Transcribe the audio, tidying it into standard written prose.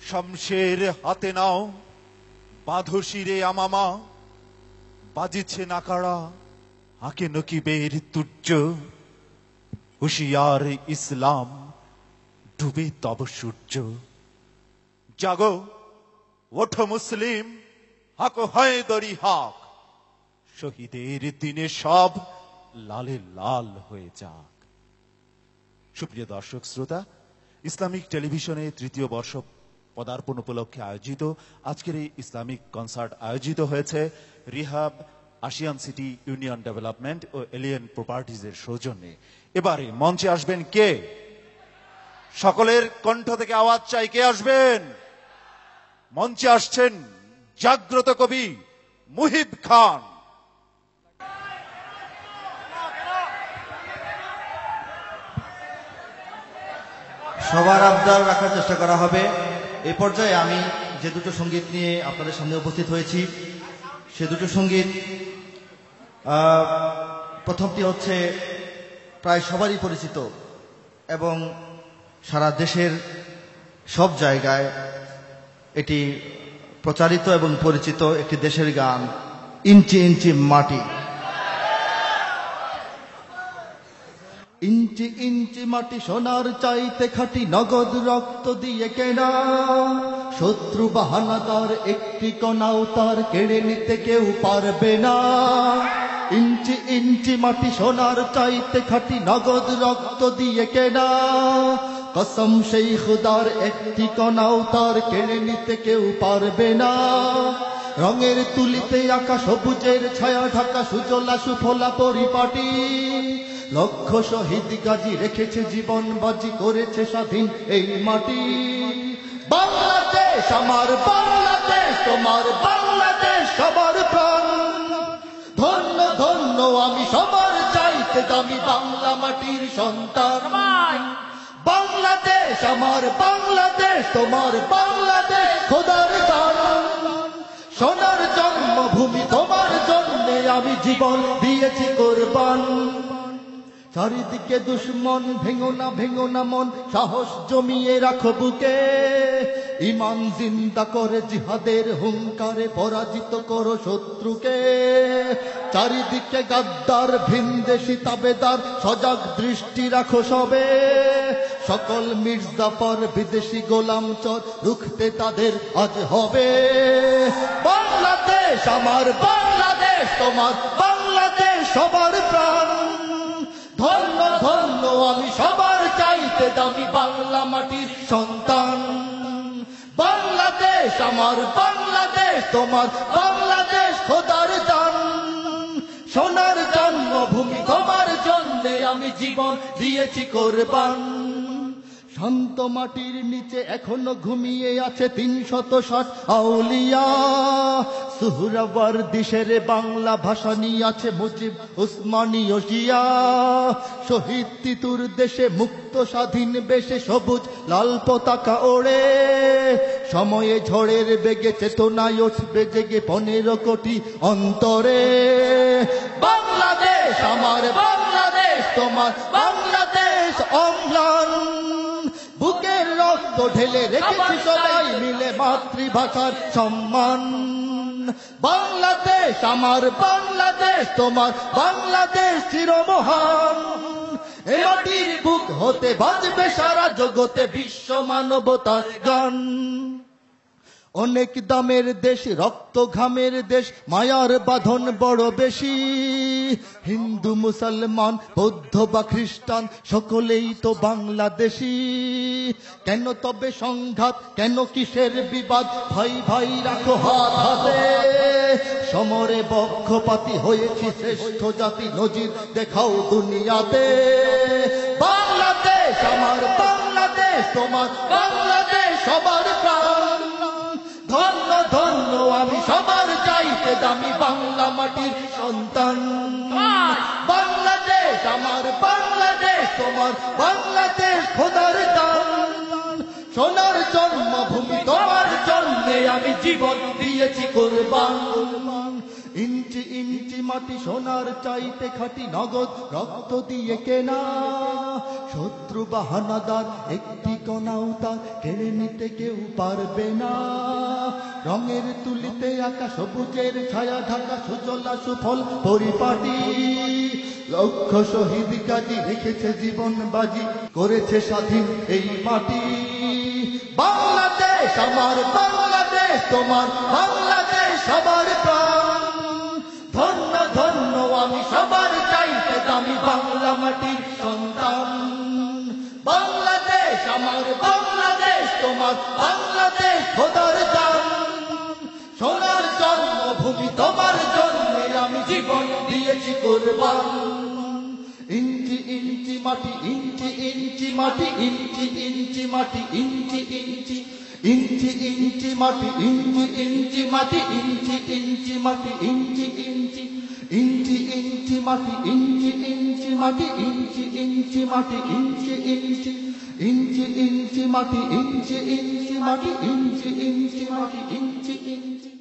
শমশের হাতে নাও, বাঁধো শিরে আমামা, বাজিছে নাকাড়া, আঁকে নকিবের তুর্য, হুশিয়ার ইসলাম, ডুবে তব সূর্য। জাগো, ওঠো মুসলিম, হাকো হায়দরি হাক, শহীদের দিনে সব লালে লাল হয়ে যাক। সুপ্রিয় দর্শক শ্রোতা, ইসলামিক টেলিভিশনে তৃতীয় বর্ষ পদার্পণ উপলক্ষে আয়োজিত আজকের এই ইসলামিক কনসার্ট আয়োজিত হয়েছে REHAB, Ashiyan city union development ও এলিয়েন প্রপার্টিজের সৌজন্যে। এবারে মঞ্চে আসবেন কে? সকলের কণ্ঠ থেকে আওয়াজ চাই, কে আসবেন? মঞ্চে আসছেন জাগ্রত কবি মুহিব খান। সবার আবদার রাখার চেষ্টা করা হবে। এই পর্যায়ে আমি যে দুটো সঙ্গীত নিয়ে আপনাদের সামনে উপস্থিত হয়েছি, সে দুটো সঙ্গীত, প্রথমটি হচ্ছে প্রায় সবারই পরিচিত এবং সারা দেশের সব জায়গায় এটি প্রচারিত এবং পরিচিত একটি দেশের গান, ইঞ্চি ইঞ্চি মাটি। ইঞ্চি ইঞ্চি মাটি সোনার চাইতে খাঁটি, নগদ রক্ত দিয়ে কেনা, শত্রু বাহানা তার একটি কণাও তার কেড়ে নিতে কেউ পারবে না। ইঞ্চি ইঞ্চি মাটি সোনার চাইতে খাঁটি, নগদ রক্ত দিয়ে কেনা, কসম সেই খুদার একটি কণাও তার কেড়ে নিতে কেউ পারবে না। রঙের তুলিতে আঁকা সবুজের ছায়া ঢাকা সুজলা সুফলা পরিপাটি, লক্ষ শহীদ গাজী রেখেছে জীবন বাজি, করেছে স্বাধীন এই মাটি। বাংলাদেশ আমার বাংলাদেশ, তোমার বাংলাদেশ সবার প্রাণ। ধন্য ধন্য আমি সবার চাইতে দামি বাংলা মাটির সন্তান। বাংলাদেশ আমার বাংলাদেশ, তোমার বাংলাদেশ খোদার দান। সোনার জন্মভূমি তোমার জন্যে আমি জীবন দিয়েছি কোরবান। চারিদিকে দুশ্মন, ভেঙো না মন, সাহস জমিয়ে রাখো বুকে, ইমান জিন্দা করে জিহাদের হুঙ্কারে পরাজিত করো শত্রুকে। চারিদিকে গাদ্দার ভিনদেশি তাবেদার, সজাগ দৃষ্টি রাখো সবে, সকল মির্জাফর বিদেশি গোলাম চর রুখতে তাদের আজ হবে। বাংলাদেশ আমার বাংলাদেশ, তোমার বাংলাদেশ সবার প্রাণ। ধন্য ধন্য আমি সবার চাইতে দামি বাংলা মাটির সন্তান। বাংলাদেশ আমার বাংলাদেশ, তোমার বাংলাদেশ খোদার দান। সোনার জন্মভূমি তোমার জন্যে আমি জীবন দিয়েছি কোরবান। শান্ত মাটির নিচে এখনো ঘুমিয়ে আছে ৩৬০ আউলিয়া, সুহরাওয়ার্দী শেরে বাংলা ভাষা নিয়ে আছে মুজিব উসমানী ওসিয়া। শহীদ তিতুর দেশে মুক্ত স্বাধীন বেশে সবুজ লাল পতাকা ওড়ে, সময়ে ঝড়ের বেগে চেতনায় উঠবে জেগে ১৫ কোটি অন্তরে। বাংলাদেশ আমার বাংলাদেশ, তোমার বাংলাদেশ অম্লান। বুকের রক্ত ঢেলে রেখেছি সবাই মিলে মাতৃভাষার সম্মান। বাংলাদেশ আমার বাংলাদেশ, তোমার বাংলাদেশ চিরমহান। এ মাটির বুক হতে বাজবে সারা জগতে বিশ্ব মানবতার গান। অনেক দামের দেশ, রক্ত ঘামের দেশ, মায়ার বাঁধন বড় বেশি। হিন্দু মুসলমান বৌদ্ধ বা খ্রিস্টান সকলেই তো বাংলাদেশি। কেন তবে সংঘাত, কেন কিসের বিবাদ, ভাই ভাই রাখো হাত হাতে। সমরে পক্ষপাতী হয়েছি শ্রেষ্ঠ জাতি, নজির দেখাও দুনিয়াতে। বাংলাদেশ আমার বাংলাদেশ, তোমার বাংলাদেশ সবার প্রাণ। ধন্য ধন্য আমি সবার চাইতে দামি বাংলা মাটির সন্তান। বাংলাদেশ আমার বাংলাদেশ, তোমার বাংলাদেশ খোদার দান। সোনার জন্মভূমি তোমার জন্যে আমি জীবন দিয়েছি কোরবান। ইঞ্চি ইঞ্চি মাটি সোনার চাইতে খাঁটি নগদ রক্ত দিয়ে কেনা শত্রু বাহানাদার একটি কণাও তার কেড়ে নিতে কেউ পারবে না রঙের তুলিতে আঁকা সবুজের ছায়া ঢাকা সুজলা সুফল পরিপাটি লক্ষ শহীদ গাজী রেখেছে জীবন বাজি করেছে স্বাধীন এই মাটি বাংলাদেশ আমার বাংলাদেশ তোমার বাংলাদেশ সবার প্রাণ ধন্য ধন্য আমি সবার চাইতে দামি বাংলা মাটির সন্তান বাংলাদেশ আমার বাংলাদেশ তোমার বাংলাদেশ খোদার দান সোনার জন্মভূমি তোমার জন্মে আমি জীবন দিয়েছি কুরবান ইঞ্চি ইঞ্চি মাটি ইঞ্চি ইঞ্চি মাটি ইঞ্চি ইঞ্চি মাটি ইঞ্চি ইঞ্চি ইঞ্চি ইঞ্চি মাটি ইঞ্চি ইঞ্চি মাটি ইঞ্চি ইঞ্চি মাটি ইঞ্চি ইঞ্চি ইঞ্চি ইঞ্চি মাটি ইঞ্চি ইঞ্চি মাটি ইঞ্চি ইঞ্চি মাটি ইঞ্চি ইঞ্চি ইঞ্চি ইঞ্চি মাটি ইঞ্চি ইঞ্চি মাটি ইঞ্চি ইঞ্চি মাটি ইঞ্চি ইঞ্চি